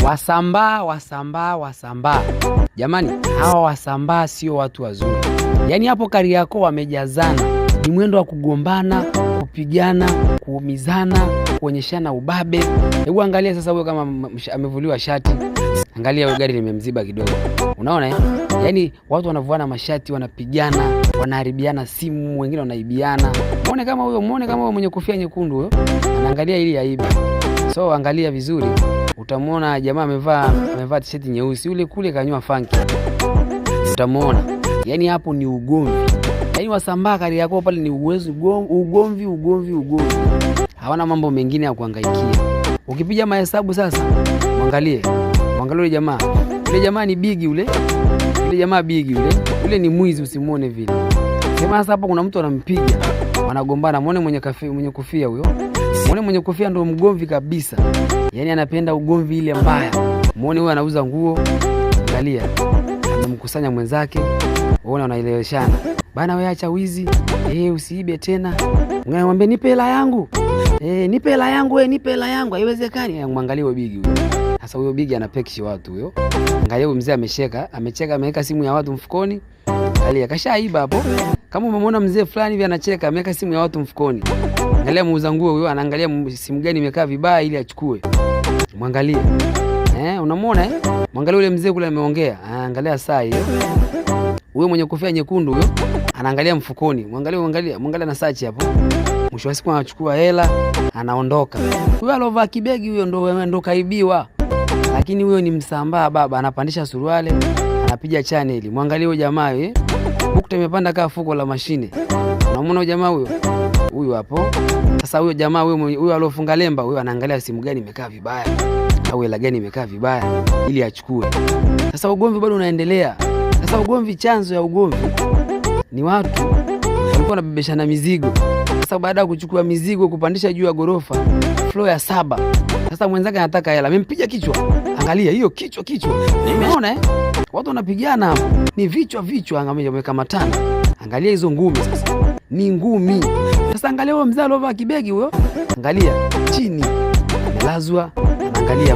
Wasambaa. Jamani, hawa Wasambaa sio watu wazuri. Yaani hapo Kariakoo wamejazana. Ni mwendo wa kugombana, kupigana, kuumizana, kuonyeshana ubabe. Hebu angalia sasa huyo kama amevuliwa shati. Angalia huyo gari limemziba kidogo. Unaona eh? Yaani watu wanavuana mashati, wanapigana, wanaharibiana simu, wengine wanaibiana. Muone kama huyo mwenye kofia nyekundu huyo. Anaangalia ili aibe. So angalia vizuri. Utamuona jamaa amevaa t-shirt nyeusi, yule kule kanywa funky. Utamuona. Yaani hapo ni ugomvi. Yaani Wasambaa Kariakoo pale ni ugomvi. Hawana mambo mengine ya kuhangaikia. Ukipiga mahesabu sasa, mwangalie yule jamaa. Yule jamaa ni bigi yule. Yule ni mwizi, usimuone vile. Sema sasa hapo kuna mtu anampiga. Wanagombana, muone mwenye kofia huyo. Muone mwenye kofia ndio mgomvi kabisa. Yaani anapenda ugomvi ile mbaya. Muone huyo anauza nguo. Angalia. Anamkusanya mwenzake. Waona wanaeleweshana. Bana wewe acha wizi. Usiibe tena. Unamwambia nipe hela yangu. Nipe hela yangu. Haiwezekani. Mwangalie huyo bigi huyo. Sasa huyo bigi anapekishi watu huyo. Angalia huyo mzee amecheka, ameweka simu ya watu mfukoni. Angalia kashaiba hapo. Kama umemwona mzee fulani hivi anacheka, ameweka simu ya watu mfukoni. Angalia muuza nguo huyo anaangalia simu gani imekaa vibaya ili achukue. Mwangalie. Unamuona eh? Mwangalie yule mzee kule ameongea. Angalia saa hiyo. Huyo mwenye kofia nyekundu huyo anaangalia mfukoni. Mwangalia na search hapo. Mwisho wa siku anachukua hela, anaondoka. Huyo alovaa kibegi huyo ndo kaibiwa. Lakini huyo ni Msambaa baba, anapandisha suruali, anapiga channel. Mwangalie huyo jamaa yeye. Bukta imepanda kama fuko la mashine. Unamuona huyo jamaa huyo? Huyo hapo. Sasa huyo jamaa huyo alofunga lemba huyo anaangalia simu gani imekaa vibaya au hela gani imekaa vibaya ili achukue. Sasa ugomvi bado unaendelea. Sasa ugomvi, chanzo ya ugomvi ni watu walikuwa wanabebeshana mizigo. Sasa baada ya kuchukua mizigo kupandisha juu ya gorofa floor ya 7. Sasa mwenzake anataka hela, amempiga kichwa. Angalia hiyo kichwa. Umeona eh? Watu wanapigana hapo. Ni vichwa wamekamatana. Angalia hizo ngumi sasa. Ni ngumi. Sasa angalia huyo mzee alovaa kibegi huyo. Angalia chini. Amelazwa. Angalia